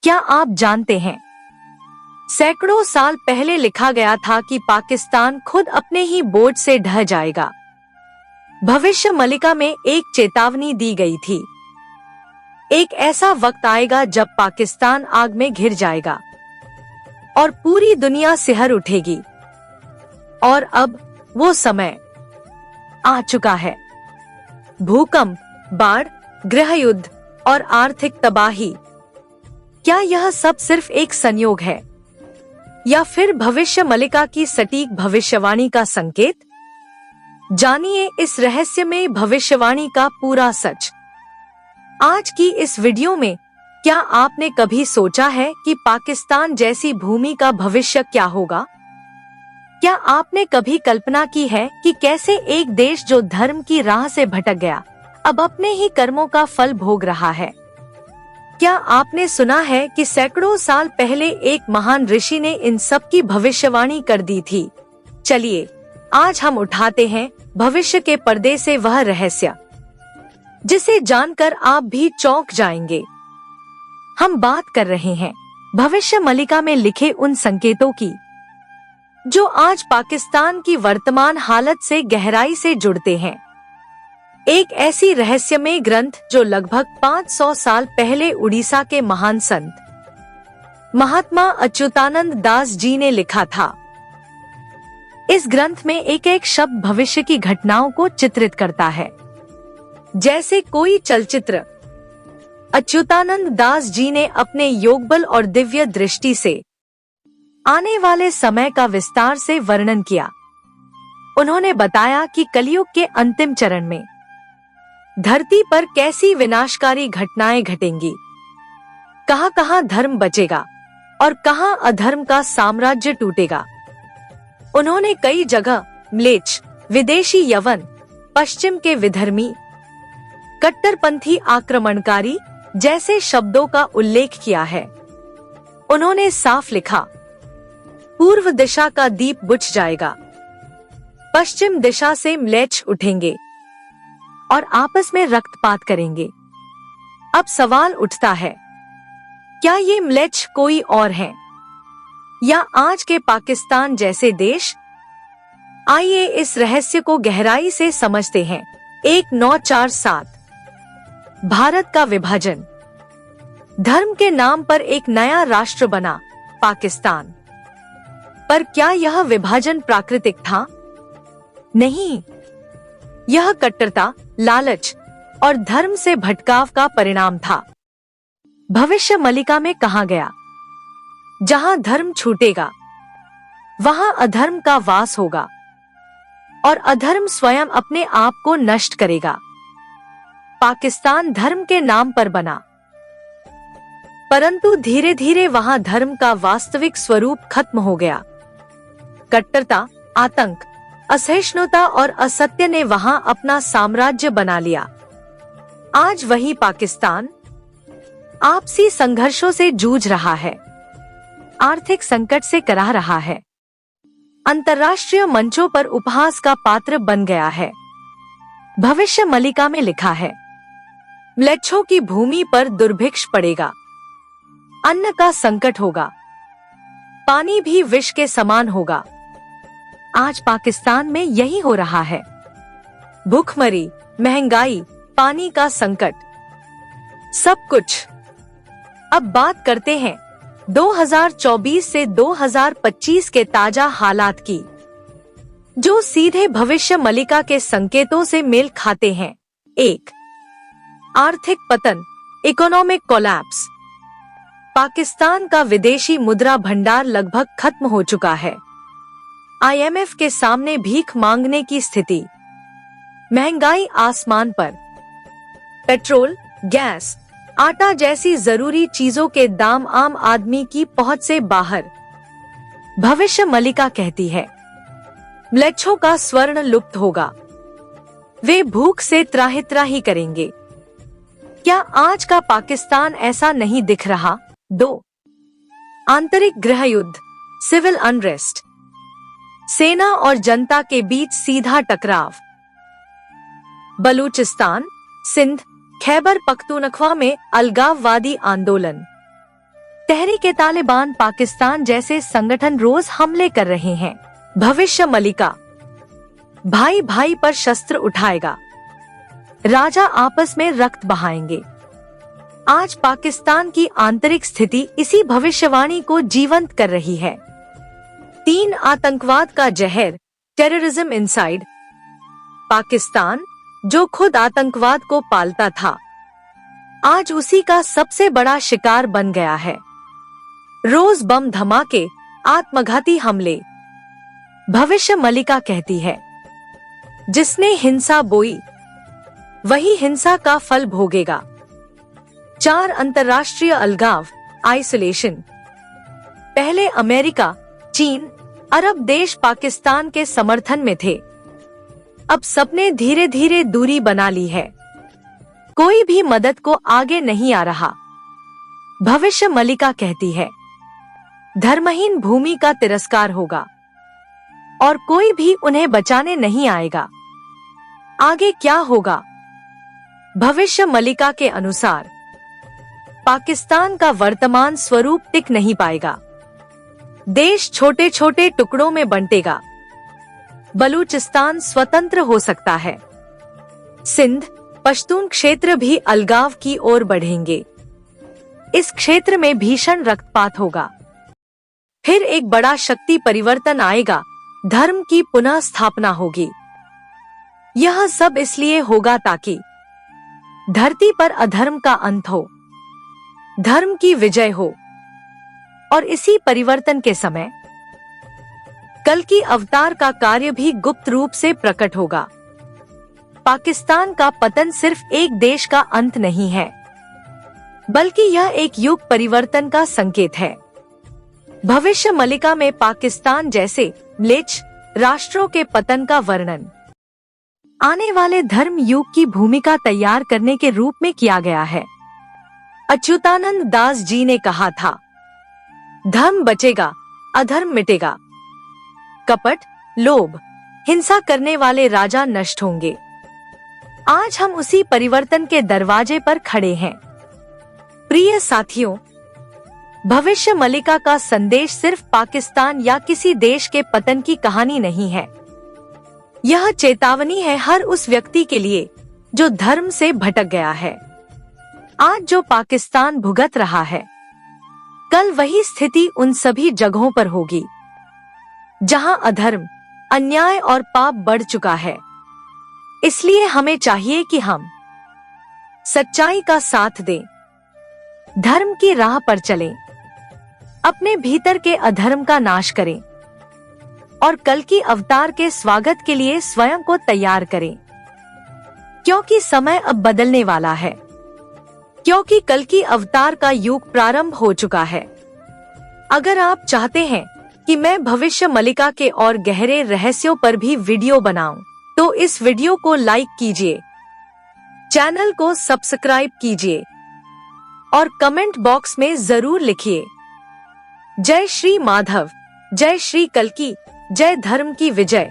क्या आप जानते हैं, सैकड़ों साल पहले लिखा गया था कि पाकिस्तान खुद अपने ही बोझ से ढह जाएगा। भविष्यवाणी में एक चेतावनी दी गई थी। एक ऐसा वक्त आएगा जब पाकिस्तान आग में घिर जाएगा और पूरी दुनिया सिहर उठेगी। और अब वो समय आ चुका है। भूकंप, बाढ़, गृह युद्ध और आर्थिक तबाही, क्या यह सब सिर्फ एक संयोग है या फिर भविष्यवाणी की सटीक भविष्यवाणी का संकेत? जानिए इस रहस्यमय भविष्यवाणी का पूरा सच। आज की इस वीडियो में क्या आपने कभी सोचा है कि पाकिस्तान जैसी भूमि का भविष्य क्या होगा? क्या आपने कभी कल्पना की है कि कैसे एक देश जो धर्म की राह से भटक गया अब अपने ही कर्मों का फल भोग रहा है? क्या आपने सुना है कि सैकड़ों साल पहले एक महान ऋषि ने इन सब की भविष्यवाणी कर दी थी? चलिए आज हम उठाते हैं भविष्य के पर्दे से वह रहस्य जिसे जानकर आप भी चौंक जाएंगे। हम बात कर रहे हैं भविष्यवाणी में लिखे उन संकेतों की जो आज पाकिस्तान की वर्तमान हालत से गहराई से जुड़ते हैं। एक ऐसी रहस्यमय ग्रंथ जो लगभग 500 साल पहले उड़ीसा के महान संत महात्मा अच्युतानंद दास जी ने लिखा था। इस ग्रंथ में एक एक शब्द भविष्य की घटनाओं को चित्रित करता है, जैसे कोई चलचित्र। अच्युतानंद दास जी ने अपने योगबल और दिव्य दृष्टि से आने वाले समय का विस्तार से वर्णन किया। उन्होंने बताया कि कलयुग के अंतिम चरण में धरती पर कैसी विनाशकारी घटनाएं घटेंगी, कहां-कहां धर्म बचेगा और कहां अधर्म का साम्राज्य टूटेगा। उन्होंने कई जगह म्लेच्छ, विदेशी यवन, पश्चिम के विधर्मी, कट्टरपंथी आक्रमणकारी जैसे शब्दों का उल्लेख किया है। उन्होंने साफ लिखा, पूर्व दिशा का दीप बुझ जाएगा, पश्चिम दिशा से म्लेच्छ उठेंगे और आपस में रक्तपात करेंगे। अब सवाल उठता है, क्या ये म्लेच्छ कोई और हैं या आज के पाकिस्तान जैसे देश? आइए इस रहस्य को गहराई से समझते हैं। 1947 भारत का विभाजन। धर्म के नाम पर एक नया राष्ट्र बना, पाकिस्तान। पर क्या यह विभाजन प्राकृतिक था? नहीं, यह कट्टरता, लालच और धर्म से भटकाव का परिणाम था। भविष्यवाणी में कहा गया, जहां धर्म छूटेगा वहां अधर्म का वास होगा और अधर्म स्वयं अपने आप को नष्ट करेगा। पाकिस्तान धर्म के नाम पर बना, परंतु धीरे धीरे वहां धर्म का वास्तविक स्वरूप खत्म हो गया। कट्टरता, आतंक, असहिष्णुता और असत्य ने वहां अपना साम्राज्य बना लिया। आज वही पाकिस्तान आपसी संघर्षों से जूझ रहा है, आर्थिक संकट से कराह रहा है, अंतर्राष्ट्रीय मंचों पर उपहास का पात्र बन गया है। भविष्यवाणी में लिखा है, म्लेच्छों की भूमि पर दुर्भिक्ष पड़ेगा, अन्न का संकट होगा, पानी भी विष के समान होगा। आज पाकिस्तान में यही हो रहा है। भूखमरी, महंगाई, पानी का संकट, सब कुछ। अब बात करते हैं 2024 से 2025 के ताजा हालात की, जो सीधे भविष्यवाणी के संकेतों से मेल खाते हैं। 1. आर्थिक पतन, इकोनॉमिक कोलैप्स। पाकिस्तान का विदेशी मुद्रा भंडार लगभग खत्म हो चुका है। IMF के सामने भीख मांगने की स्थिति। महंगाई आसमान पर। पेट्रोल, गैस, आटा जैसी जरूरी चीजों के दाम आम आदमी की पहुंच से बाहर। भविष्यवाणी कहती है, म्लेच्छों का स्वर्ण लुप्त होगा, वे भूख से त्राहि-त्राहि करेंगे। क्या आज का पाकिस्तान ऐसा नहीं दिख रहा? 2. आंतरिक गृह युद्ध, सिविल अनरेस्ट। सेना और जनता के बीच सीधा टकराव। बलूचिस्तान, सिंध, खैबर पख्तूनख्वा में अलगाववादी आंदोलन। तहरीक-ए-तालिबान पाकिस्तान जैसे संगठन रोज हमले कर रहे हैं। भविष्य मलिका, भाई भाई पर शस्त्र उठाएगा, राजा आपस में रक्त बहाएंगे। आज पाकिस्तान की आंतरिक स्थिति इसी भविष्यवाणी को जीवंत कर रही है। 3 आतंकवाद का जहर, टेररिज्म इनसाइड। पाकिस्तान, जो खुद आतंकवाद को पालता था, आज उसी का सबसे बड़ा शिकार बन गया है। रोज बम धमाके, आत्मघाती हमले। भविष्य मलिका कहती है, जिसने हिंसा बोई वही हिंसा का फल भोगेगा। 4 अंतर्राष्ट्रीय अलगाव, आइसोलेशन। पहले अमेरिका, चीन, अरब देश पाकिस्तान के समर्थन में थे। अब सबने धीरे धीरे दूरी बना ली है। कोई भी मदद को आगे नहीं आ रहा। भविष्य मलिका कहती है, धर्महीन भूमि का तिरस्कार होगा और कोई भी उन्हें बचाने नहीं आएगा। आगे क्या होगा? भविष्य मलिका के अनुसार पाकिस्तान का वर्तमान स्वरूप टिक नहीं पाएगा। देश छोटे छोटे टुकड़ों में बंटेगा। बलूचिस्तान स्वतंत्र हो सकता है। सिंध, पश्तून क्षेत्र भी अलगाव की ओर बढ़ेंगे। इस क्षेत्र में भीषण रक्तपात होगा। फिर एक बड़ा शक्ति परिवर्तन आएगा, धर्म की पुनः स्थापना होगी। यह सब इसलिए होगा ताकि धरती पर अधर्म का अंत हो, धर्म की विजय हो। और इसी परिवर्तन के समय कल्कि अवतार का कार्य भी गुप्त रूप से प्रकट होगा। पाकिस्तान का पतन सिर्फ एक देश का अंत नहीं है, बल्कि यह एक युग परिवर्तन का संकेत है। भविष्य मलिका में पाकिस्तान जैसे म्लेच्छ राष्ट्रों के पतन का वर्णन आने वाले धर्म युग की भूमिका तैयार करने के रूप में किया गया है। अच्युतानंद दास जी ने कहा था, धर्म बचेगा, अधर्म मिटेगा। कपट, लोभ, हिंसा करने वाले राजा नष्ट होंगे। आज हम उसी परिवर्तन के दरवाजे पर खड़े हैं। प्रिय साथियों, भविष्य मलिका का संदेश सिर्फ पाकिस्तान या किसी देश के पतन की कहानी नहीं है। यह चेतावनी है हर उस व्यक्ति के लिए जो धर्म से भटक गया है। आज जो पाकिस्तान भुगत रहा है, कल वही स्थिति उन सभी जगहों पर होगी जहां अधर्म, अन्याय और पाप बढ़ चुका है। इसलिए हमें चाहिए कि हम सच्चाई का साथ दें, धर्म की राह पर चलें, अपने भीतर के अधर्म का नाश करें और कल की अवतार के स्वागत के लिए स्वयं को तैयार करें। क्योंकि समय अब बदलने वाला है, क्योंकि कल की अवतार का युग प्रारंभ हो चुका है। अगर आप चाहते हैं कि मैं भविष्य मलिका के और गहरे रहस्यों पर भी वीडियो बनाऊं, तो इस वीडियो को लाइक कीजिए, चैनल को सब्सक्राइब कीजिए और कमेंट बॉक्स में जरूर लिखिए, जय श्री माधव, जय श्री कल्कि, जय धर्म की विजय।